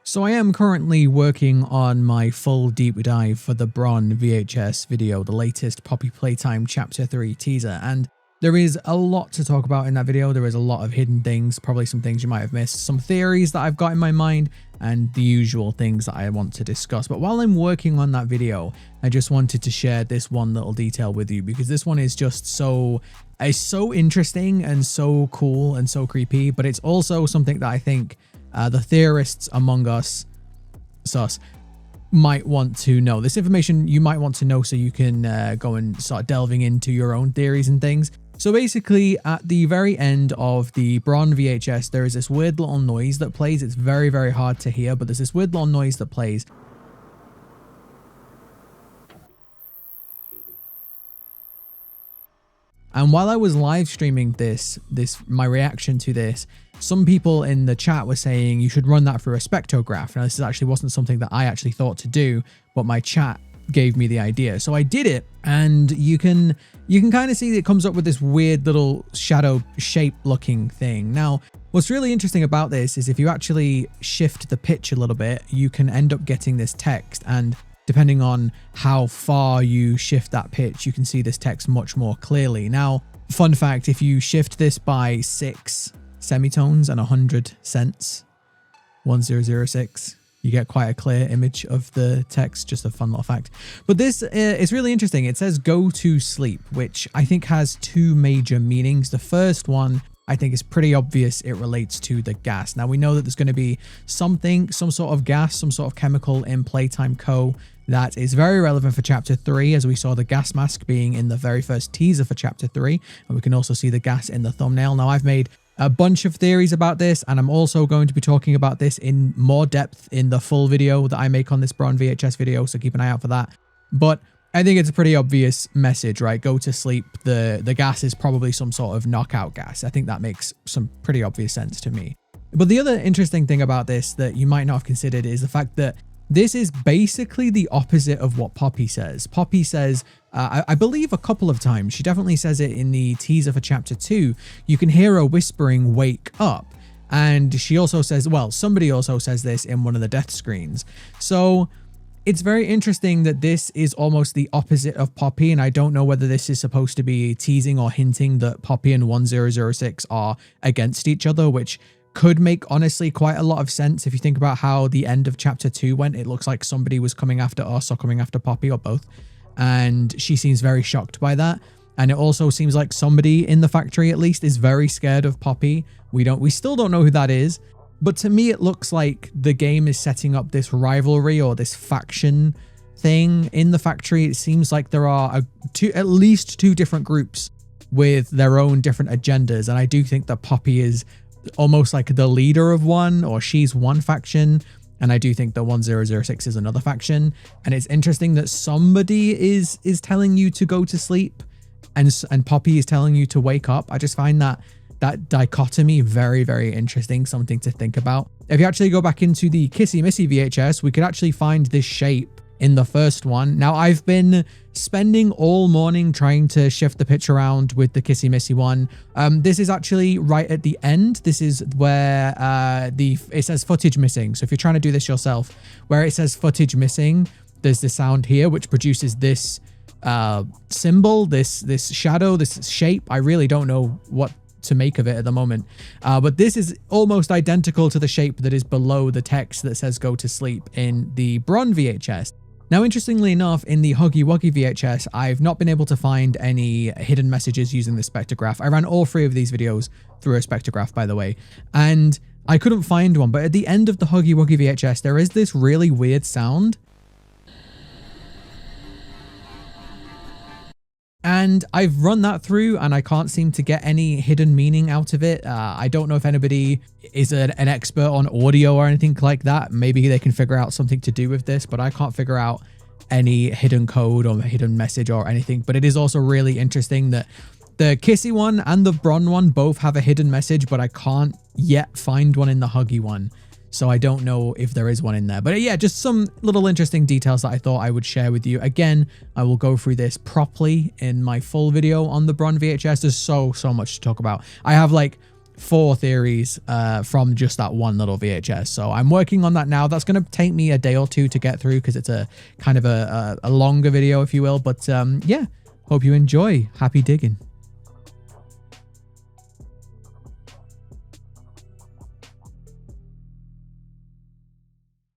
So I am currently working on my full deep dive for the Bron VHS video, the latest Poppy Playtime Chapter 3 teaser, and there is a lot to talk about in that video. There is a lot of hidden things, probably some things you might have missed, some theories that I've got in my mind, and the usual things that I want to discuss. But while I'm working on that video, I just wanted to share this one little detail with you because this one is just so interesting and so cool and so creepy, but it's also something that I think the theorists among us, sus, might want to know. This information you might want to know so you can go and start delving into your own theories and things. So basically, at the very end of the Bron VHS, there is this weird little noise that plays. It's very, very hard to hear, but there's this weird little noise that plays. And while I was live streaming my reaction to this, some people in the chat were saying you should run that through a spectrograph. Now, this actually wasn't something that I actually thought to do, but my chat gave me the idea. So I did it, and you can kind of see that it comes up with this weird little shadow shape looking thing. Now, what's really interesting about this is if you actually shift the pitch a little bit, you can end up getting this text, and depending on how far you shift that pitch, you can see this text much more clearly. Now, fun fact, if you shift this by 6 semitones and 100 cents, 1006, you get quite a clear image of the text. Just a fun little fact. But this is really interesting. It says go to sleep, which I think has two major meanings. The first one I think is pretty obvious. It relates to the gas. Now, we know that there's going to be some sort of gas, some sort of chemical in Playtime Co. that is very relevant for Chapter 3, as we saw the gas mask being in the very first teaser for Chapter 3. And we can also see the gas in the thumbnail. Now, I've made a bunch of theories about this, and I'm also going to be talking about this in more depth in the full video that I make on this Bron VHS video, so keep an eye out for that. But I think it's a pretty obvious message, right? Go to sleep. The gas is probably some sort of knockout gas. I think that makes some pretty obvious sense to me. But the other interesting thing about this that you might not have considered is the fact that this is basically the opposite of what Poppy says. Poppy says, I believe a couple of times, she definitely says it in the teaser for Chapter 2, you can hear her whispering, wake up. And she also says, well, somebody also says this in one of the death screens. So it's very interesting that this is almost the opposite of Poppy, and I don't know whether this is supposed to be teasing or hinting that Poppy and 1006 are against each other, which could make honestly quite a lot of sense if you think about how the end of Chapter 2 went. It looks like somebody was coming after us or coming after Poppy or both, and she seems very shocked by that. And it also seems like somebody in the factory at least is very scared of Poppy. We still don't know who that is, but to me it looks like the game is setting up this rivalry or this faction thing in the factory. It seems like there are at least two different groups with their own different agendas, and I do think that Poppy is almost like the leader of one, or she's one faction, and I do think that 1006 is another faction. And it's interesting that somebody is telling you to go to sleep and Poppy is telling you to wake up. I just find that dichotomy very, very interesting, something to think about. If you actually go back into the Kissy Missy VHS, we could actually find this shape in the first one. Now, I've been spending all morning trying to shift the pitch around with the Kissy Missy one. This is actually right at the end. This is where it says footage missing. So if you're trying to do this yourself, where it says footage missing, there's the sound here, which produces this symbol, this shadow, this shape. I really don't know what to make of it at the moment, but this is almost identical to the shape that is below the text that says go to sleep in the Bron VHS. Now, interestingly enough, in the Huggy Wuggy VHS, I've not been able to find any hidden messages using the spectrograph. I ran all 3 of these videos through a spectrograph, by the way, and I couldn't find one. But at the end of the Huggy Wuggy VHS, there is this really weird sound. And I've run that through and I can't seem to get any hidden meaning out of it. I don't know if anybody is an expert on audio or anything like that. Maybe they can figure out something to do with this, but I can't figure out any hidden code or hidden message or anything. But it is also really interesting that the Kissy one and the Bron one both have a hidden message, but I can't yet find one in the Huggy one. So I don't know if there is one in there. But yeah, just some little interesting details that I thought I would share with you. Again, I will go through this properly in my full video on the Bron VHS. There's so much to talk about. I have like 4 theories from just that one little VHS. So I'm working on that now. That's going to take me a day or two to get through because it's a kind of a longer video, if you will. But yeah, hope you enjoy. Happy digging.